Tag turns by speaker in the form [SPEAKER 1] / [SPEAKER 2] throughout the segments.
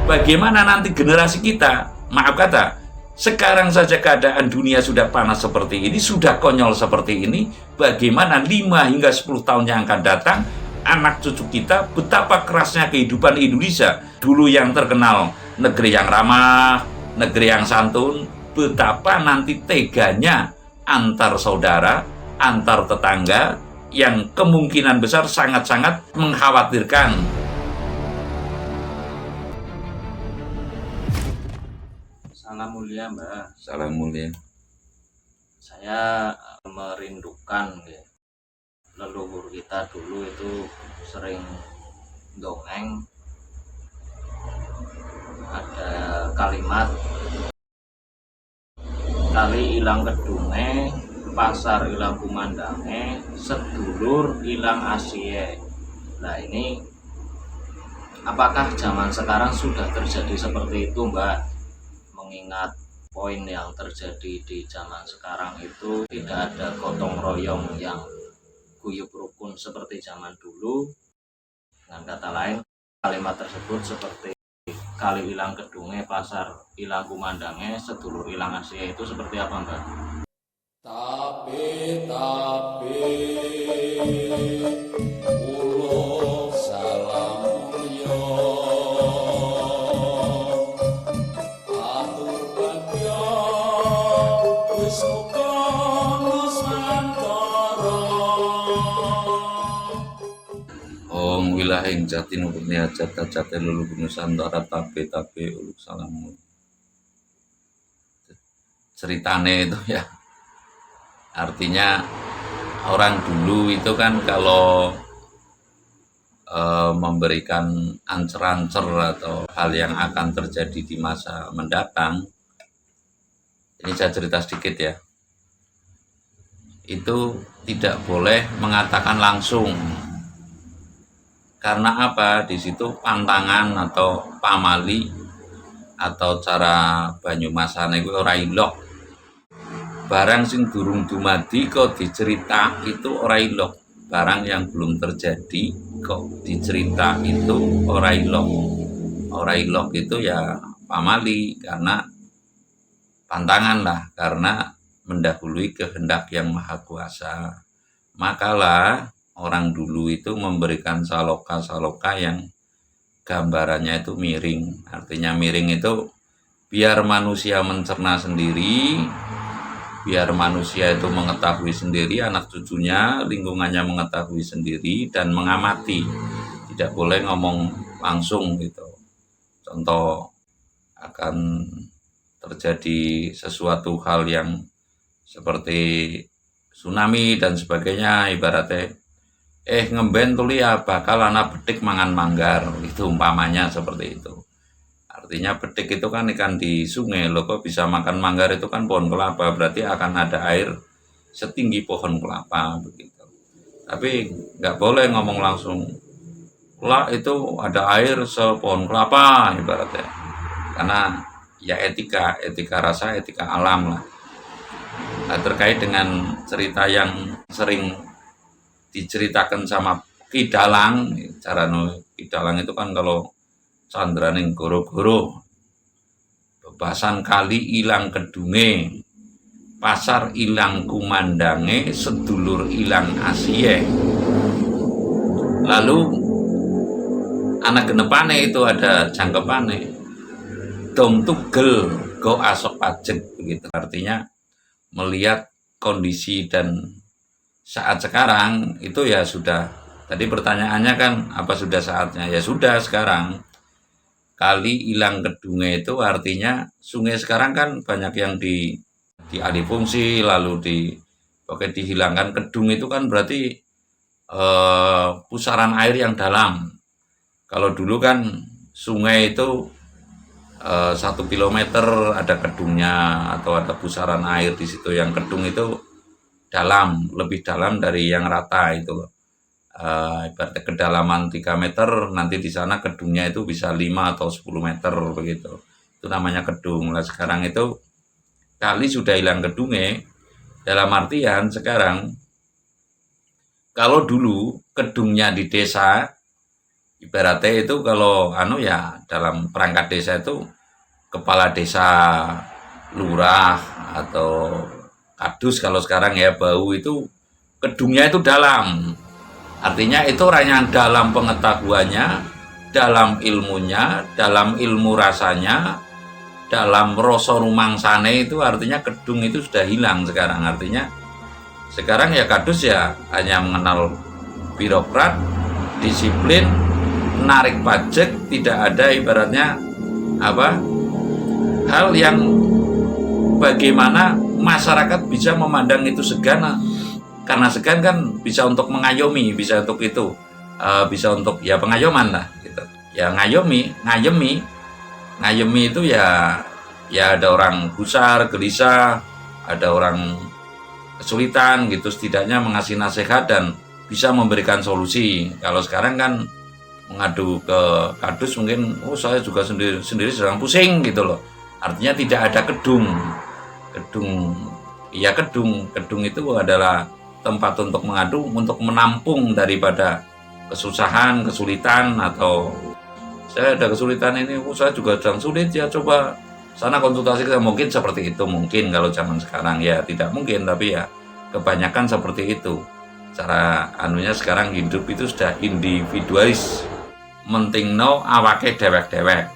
[SPEAKER 1] Bagaimana nanti generasi kita, maaf kata, sekarang saja keadaan dunia sudah panas seperti ini, sudah konyol seperti ini, bagaimana 5 hingga 10 tahun yang akan datang, anak cucu kita, betapa kerasnya kehidupan Indonesia. Dulu yang terkenal negeri yang ramah, negeri yang santun, betapa nanti teganya antar saudara, antar tetangga, yang kemungkinan besar sangat-sangat mengkhawatirkan.
[SPEAKER 2] Salam mulia Mbah.
[SPEAKER 1] Salam mulia.
[SPEAKER 2] Saya merindukan ya, leluhur kita dulu itu sering dongeng, ada kalimat kali ilang kedunge, pasar ilang kumandange, sedulur ilang asye. Nah ini apakah zaman sekarang sudah terjadi seperti itu Mbak? Mengingat poin yang terjadi di zaman sekarang itu tidak ada gotong royong yang guyup rukun seperti zaman dulu. Dengan kata lain, kalimat tersebut seperti kali ilang kedunge, pasar ilang kumandange, sedulur ilang asih, itu seperti apa Mbak?
[SPEAKER 3] Tapi ulo salam mulya atur bagya wis kono santara.
[SPEAKER 1] Om wilahing jati nubni hajat hajate lulu nusantara tabe uluk salamu. Ceritane itu ya, artinya orang dulu itu kan kalau memberikan ancer-ancer atau hal yang akan terjadi di masa mendatang, ini saya cerita sedikit ya, itu tidak boleh mengatakan langsung. Karena apa? Di situ pantangan atau pamali atau cara Banyumasane kuwi ora ilok. Barang sing durung dumadi kok dicerita itu ora ilok. Barang yang belum terjadi kok dicerita itu ora ilok. Ora ilok itu ya pamali, karena pantangan lah, karena mendahului kehendak yang maha kuasa. Makalah orang dulu itu memberikan saloka-saloka yang gambarannya itu miring. Artinya miring itu biar manusia mencerna sendiri, biar manusia itu mengetahui sendiri, anak cucunya, lingkungannya mengetahui sendiri dan mengamati. Tidak boleh ngomong langsung gitu. Contoh, akan terjadi sesuatu hal yang seperti tsunami dan sebagainya, ibaratnya ngemben tuli ya bakal anak betik mangan manggar, itu umpamanya seperti itu. Artinya betik itu kan ikan di sungai, loh kok bisa makan manggar, itu kan pohon kelapa, berarti akan ada air setinggi pohon kelapa begitu. Tapi nggak boleh ngomong langsung, lah itu ada air sepohon kelapa ibaratnya, karena ya etika rasa, etika alam lah. Nah, terkait dengan cerita yang sering diceritakan sama Ki Dalang, cara Ki Dalang itu kan kalau candraning goro-goro, bebasan kali ilang kedunge, pasar ilang kumandange, sedulur ilang asye. Lalu anak genepane itu ada jangkepane, dom tugel go asok pajek begitu. Artinya melihat kondisi dan saat sekarang itu ya sudah. Tadi pertanyaannya kan apa sudah saatnya? Ya sudah sekarang. Kali ilang kedunge itu artinya sungai sekarang kan banyak yang dialih fungsi, lalu dihilangkan. Kedung itu kan berarti pusaran air yang dalam. Kalau dulu kan sungai itu 1 kilometer ada kedungnya atau ada pusaran air di situ. Yang kedung itu dalam, lebih dalam dari yang rata itu. Ibaratnya kedalaman 3 meter, nanti di sana kedungnya itu bisa 5 atau 10 meter begitu. Itu namanya kedung. Nah sekarang itu kali sudah hilang kedungnya, dalam artian sekarang kalau dulu kedungnya di desa ibaratnya itu kalau ya dalam perangkat desa itu kepala desa, lurah atau kadus kalau sekarang ya, bau itu kedungnya itu dalam. Artinya itu orang yang dalam pengetahuannya, dalam ilmunya, dalam ilmu rasanya, dalam rasa rumangsane, itu artinya kedung itu sudah hilang sekarang. Artinya sekarang ya kadus ya hanya mengenal birokrat, disiplin, narik pajak, tidak ada ibaratnya hal yang bagaimana masyarakat bisa memandang itu segan, karena segan kan bisa untuk mengayomi, bisa untuk itu, bisa untuk ya pengayoman lah gitu. Ya ngayemi itu ya ada orang gusar, gelisah, ada orang kesulitan gitu, setidaknya mengasih nasihat dan bisa memberikan solusi. Kalau sekarang kan mengadu ke kadus mungkin, saya juga sendiri sedang pusing gitu loh. Artinya tidak ada kedung itu adalah tempat untuk mengadu, untuk menampung daripada kesusahan, kesulitan, atau saya ada kesulitan ini, saya juga sedang sulit ya, coba sana konsultasi. Mungkin seperti itu, mungkin kalau zaman sekarang ya tidak mungkin, tapi ya kebanyakan seperti itu cara anunya. Sekarang hidup itu sudah individualis, mentingno awake dewek-dewek.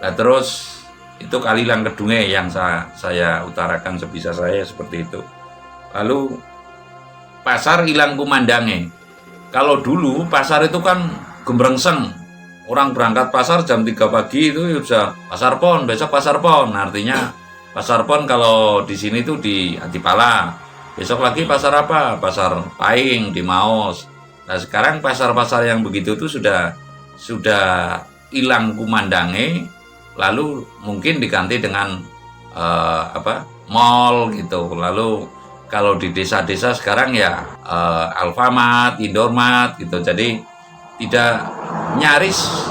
[SPEAKER 1] Nah terus itu kalilang kedunge yang saya utarakan sebisa saya seperti itu. Lalu pasar hilang kumandange. Kalau dulu pasar itu kan gemrengseng, orang berangkat pasar jam 3 pagi itu sudah pasar pon, besok pasar pon. Artinya pasar pon kalau di sini tuh di Antipala, besok lagi pasar apa? Pasar Paing di Maos. Nah sekarang pasar-pasar yang begitu tuh sudah hilang kumandange, lalu mungkin diganti dengan mall gitu. Lalu kalau di desa-desa sekarang ya Alfamart, Indomart gitu. Jadi tidak, nyaris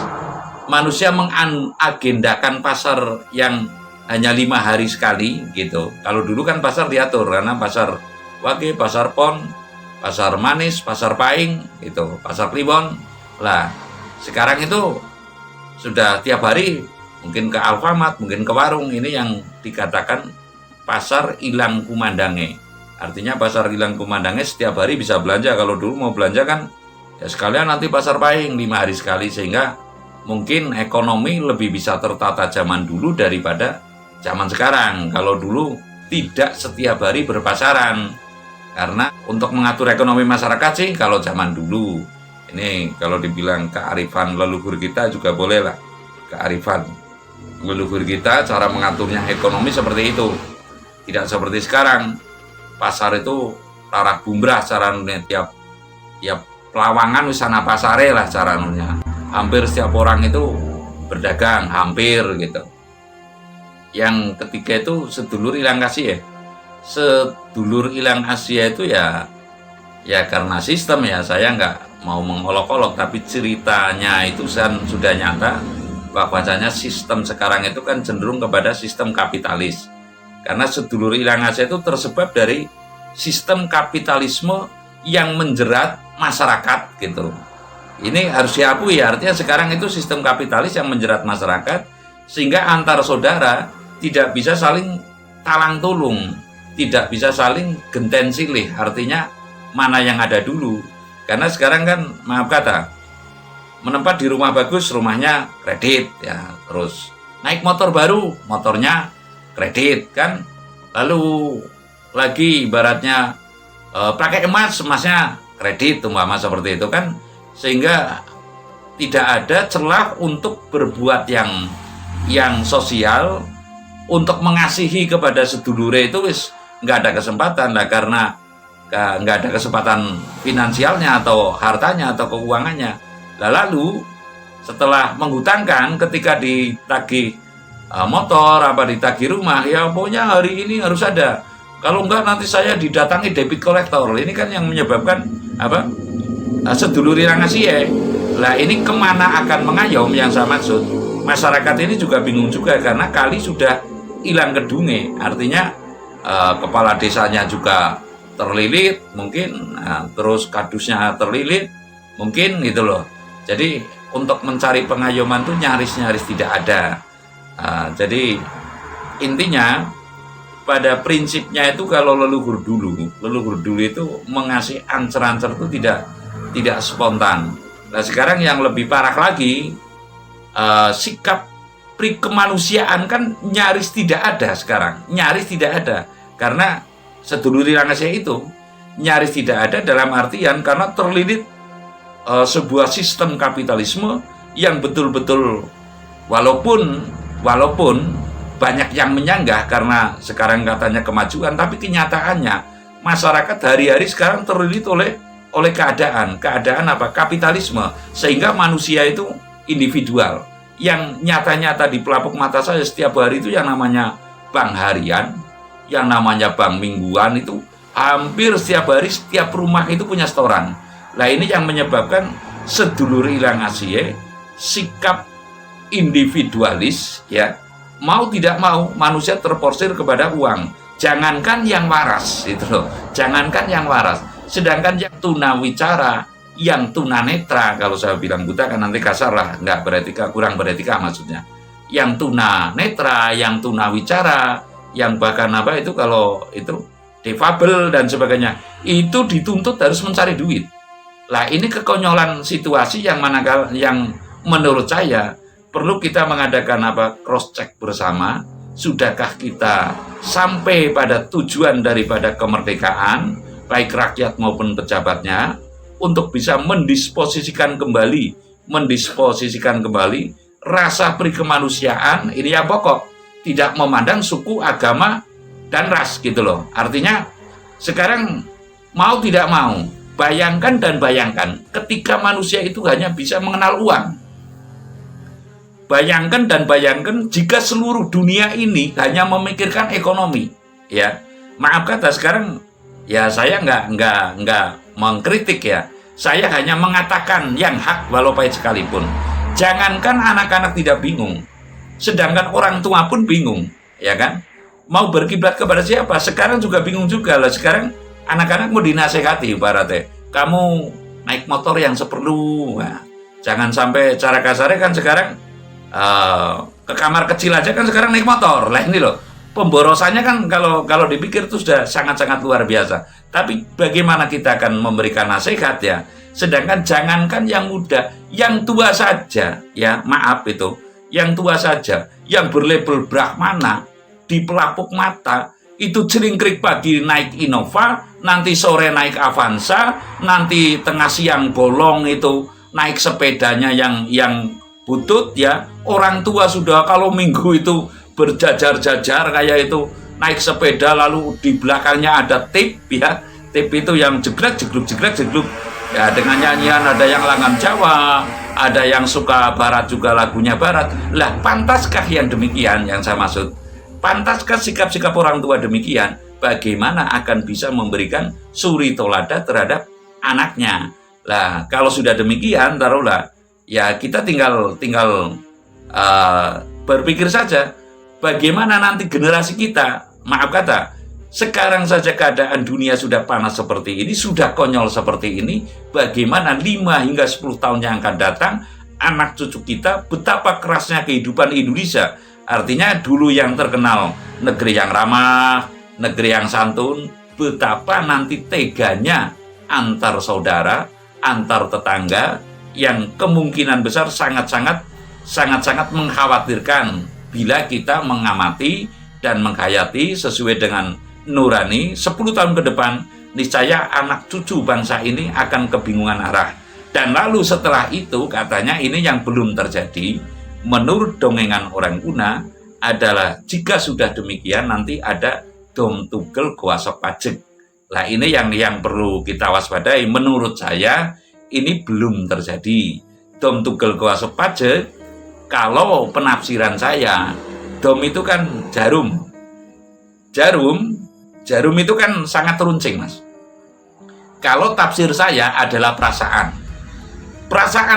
[SPEAKER 1] manusia mengagendakan pasar yang hanya 5 hari sekali gitu. Kalau dulu kan pasar diatur, karena pasar Wage, pasar Pon, pasar Manis, pasar Paing gitu, pasar Kliwon. Lah sekarang itu sudah tiap hari, mungkin ke Alfamart, mungkin ke warung. Ini yang dikatakan pasar hilang kumandange. Artinya pasar hilang kumandange setiap hari bisa belanja. Kalau dulu mau belanja kan ya sekalian nanti pasar Paing 5 hari sekali, sehingga mungkin ekonomi lebih bisa tertata zaman dulu daripada zaman sekarang. Kalau dulu tidak setiap hari berpasaran, karena untuk mengatur ekonomi masyarakat sih kalau zaman dulu. Ini kalau dibilang kearifan leluhur kita juga boleh lah, kearifan leluhur kita cara mengaturnya ekonomi seperti itu. Tidak seperti sekarang, pasar itu tarak bumrah cara nunya, tiap pelawangan wisana pasare lah cara nunya. Hampir setiap orang itu berdagang, hampir gitu. Yang ketiga itu sedulur ilang kasih ya. Sedulur ilang Asia itu ya karena sistem ya, saya nggak mau mengolok-olok, tapi ceritanya itu sudah nyata bahwasanya sistem sekarang itu kan cenderung kepada sistem kapitalis. Karena sedulur ilang Asia itu tersebab dari sistem kapitalisme yang menjerat masyarakat gitu. Ini harus diakui ya, artinya sekarang itu sistem kapitalis yang menjerat masyarakat, sehingga antar saudara tidak bisa saling talang tulung, tidak bisa saling genten silih. Artinya mana yang ada dulu. Karena sekarang kan, maaf kata, menempat di rumah bagus, rumahnya kredit ya, terus naik motor baru, motornya kredit kan. Lalu lagi ibaratnya pakai emasnya kredit, umpama seperti itu kan. Sehingga tidak ada celah untuk berbuat yang sosial, untuk mengasihi kepada sedulure itu wis nggak ada kesempatan lah, karena nggak ada kesempatan finansialnya atau hartanya atau keuangannya. Lalu setelah menghutangkan, ketika ditagih motor apa ditagih rumah, ya pokoknya hari ini harus ada, kalau enggak nanti saya didatangi debit kolektor. Ini kan yang menyebabkan sedulur ilang Asia. Lah ini kemana akan mengayom yang saya maksud? Masyarakat ini juga bingung juga, karena kali sudah hilang kedunge. Artinya kepala desanya juga terlilit mungkin, terus kadusnya terlilit mungkin gitu loh. Jadi untuk mencari pengayoman tuh nyaris-nyaris tidak ada. Jadi intinya pada prinsipnya itu kalau leluhur dulu itu mengasih ancer-ancer itu tidak spontan. Nah sekarang yang lebih parah lagi, sikap prikemanusiaan kan nyaris tidak ada sekarang, nyaris tidak ada karena sedulur ilang ASIE itu nyaris tidak ada dalam artian karena terlilit sebuah sistem kapitalisme yang betul-betul walaupun banyak yang menyanggah karena sekarang katanya kemajuan, tapi kenyataannya masyarakat hari-hari sekarang terlilit oleh keadaan apa? Kapitalisme, sehingga manusia itu individual. Yang nyata-nyata di pelapuk mata saya setiap hari itu yang namanya bank harian, yang namanya bank mingguan itu hampir setiap hari setiap rumah itu punya setoran. Nah ini yang menyebabkan sedulur ilang ASIE sikap individualis ya, mau tidak mau manusia terporsir kepada uang. Jangankan yang waras itu loh, jangankan yang waras, sedangkan yang tunawicara, yang tunanetra, kalau saya bilang buta kan nanti kasar lah, nggak beretika, kurang beretika maksudnya. Yang tunanetra, yang tunawicara, yang bahkan apa itu kalau itu difabel dan sebagainya, itu dituntut harus mencari duit. Lah ini kekonyolan situasi yang manakala yang menurut saya perlu kita mengadakan apa cross check bersama. Sudahkah kita sampai pada tujuan daripada kemerdekaan baik rakyat maupun pejabatnya untuk bisa mendisposisikan kembali rasa prikemanusiaan ini yang pokok, tidak memandang suku, agama dan ras gitu loh. Artinya sekarang mau tidak mau, bayangkan ketika manusia itu hanya bisa mengenal uang. Bayangkan jika seluruh dunia ini hanya memikirkan ekonomi, ya. Maaf kata sekarang, ya saya nggak mengkritik ya. Saya hanya mengatakan yang hak walau pahit sekalipun. Jangankan anak-anak tidak bingung, sedangkan orang tua pun bingung, ya kan? Mau berkiblat kepada siapa? Sekarang juga bingung juga lah. Sekarang anak-anak mau dinasehati ibaratnya. Kamu naik motor yang seperlu, nah, jangan sampai cara kasarnya kan sekarang. Ke kamar kecil aja kan sekarang naik motor lah ini loh, pemborosannya kan kalau dipikir itu sudah sangat-sangat luar biasa. Tapi bagaimana kita akan memberikan nasihat ya, sedangkan jangankan yang muda, yang tua saja ya, maaf itu yang tua saja yang berlabel Brahmana di pelapuk mata itu celingkrik pagi naik Innova, nanti sore naik Avanza, nanti tengah siang bolong itu naik sepedanya yang butut ya. Orang tua sudah kalau minggu itu berjajar-jajar kayak itu naik sepeda, lalu di belakangnya ada tip ya, tip itu yang jeglek ya, dengan nyanyian, ada yang langgam Jawa, ada yang suka barat juga lagunya barat. Lah pantaskah yang demikian yang saya maksud? Pantaskah sikap-sikap orang tua demikian? Bagaimana akan bisa memberikan suri tolada terhadap anaknya? Lah kalau sudah demikian, taruhlah ya kita tinggal berpikir saja bagaimana nanti generasi kita. Maaf kata, sekarang saja keadaan dunia sudah panas seperti ini, sudah konyol seperti ini, bagaimana 5 hingga 10 tahun yang akan datang anak cucu kita, betapa kerasnya kehidupan Indonesia. Artinya dulu yang terkenal negeri yang ramah, negeri yang santun, betapa nanti teganya antar saudara, antar tetangga, yang kemungkinan besar sangat-sangat mengkhawatirkan bila kita mengamati dan menghayati sesuai dengan nurani 10 tahun ke depan, niscaya anak cucu bangsa ini akan kebingungan arah. Dan lalu setelah itu katanya ini yang belum terjadi, menurut dongengan orang kuna adalah jika sudah demikian nanti ada dom tugel kuasa pajek. Lah ini yang perlu kita waspadai. Menurut saya ini belum terjadi. Dom tugel kuasa pajek, kalau penafsiran saya, dom itu kan jarum itu kan sangat runcing mas. Kalau tafsir saya adalah perasaan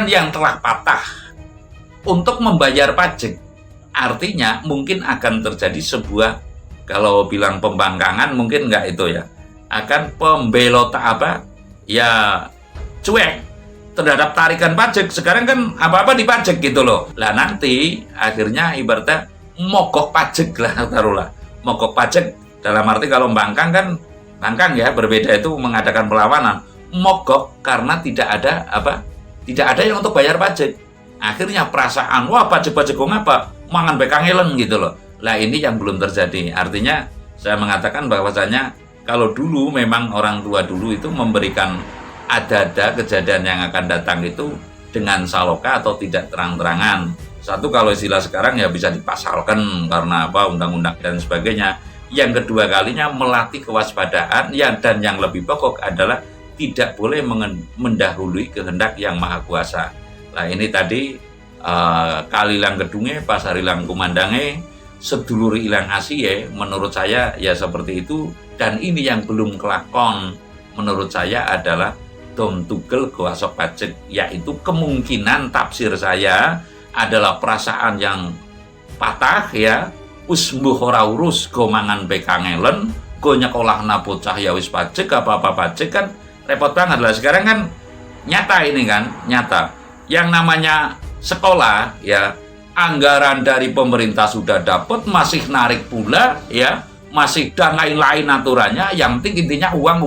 [SPEAKER 1] yang telah patah untuk membayar pajak, artinya mungkin akan terjadi sebuah, kalau bilang pembangkangan mungkin enggak itu ya, akan pembelota apa ya, cuek terhadap tarikan pajak. Sekarang kan apa-apa dipajak gitu loh. Lah nanti akhirnya ibaratnya mogok pajak lah, taruhlah. Mogok pajak dalam arti kalau bangkang ya berbeda, itu mengadakan perlawanan. Mogok karena tidak ada yang untuk bayar pajak. Akhirnya perasaan, wah pajak-pajak kok ngapa? Mangan bekangelen gitu loh. Lah ini yang belum terjadi. Artinya saya mengatakan bahwasanya kalau dulu memang orang tua dulu itu memberikan ada kejadian yang akan datang itu dengan saloka atau tidak terang-terangan. Satu, kalau istilah sekarang ya bisa dipasalkan karena undang-undang dan sebagainya. Yang kedua kalinya melatih kewaspadaan dan yang lebih pokok adalah tidak boleh mendahului kehendak yang maha kuasa. Nah ini tadi kalilang gedunge, pasar ilang kumandange, sedulur ilang asiye, menurut saya ya seperti itu. Dan ini yang belum kelakon menurut saya adalah dom tugel goasok pajak, yaitu kemungkinan tafsir saya adalah perasaan yang patah ya, usmbuh ora urus go mangan bekangelen, go nyekolahna bocah ya wis pajak apa-apa pajak, kan repot banget lah. Sekarang kan nyata ini kan, nyata yang namanya sekolah ya, anggaran dari pemerintah sudah dapat, masih narik pula ya, masih dan lain-lain aturannya, yang penting intinya uang.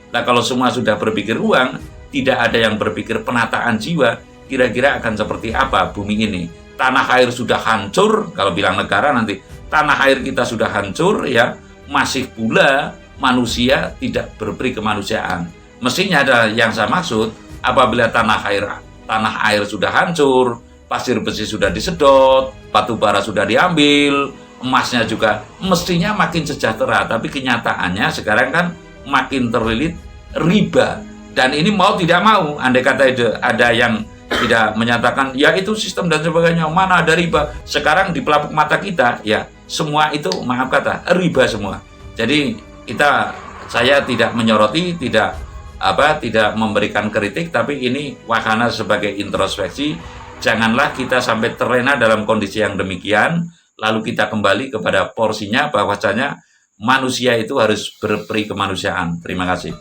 [SPEAKER 1] Nah kalau semua sudah berpikir uang, tidak ada yang berpikir penataan jiwa, kira-kira akan seperti apa bumi ini. Tanah air sudah hancur, kalau bilang negara nanti, tanah air kita sudah hancur ya, masih pula manusia tidak berperi kemanusiaan. Mestinya ada yang saya maksud, apabila tanah air sudah hancur, pasir besi sudah disedot, batu bara sudah diambil, emasnya juga mestinya makin sejahtera, tapi kenyataannya sekarang kan makin terlilit riba. Dan ini mau tidak mau, andai kata ada yang tidak menyatakan ya itu sistem dan sebagainya, mana ada riba. Sekarang di pelapuk mata kita ya semua itu maaf kata riba semua. Jadi saya tidak menyoroti, tidak memberikan kritik, tapi ini wahana sebagai introspeksi. Janganlah kita sampai terlena dalam kondisi yang demikian, lalu kita kembali kepada porsinya bahwasanya manusia itu harus berperi kemanusiaan. Terima kasih.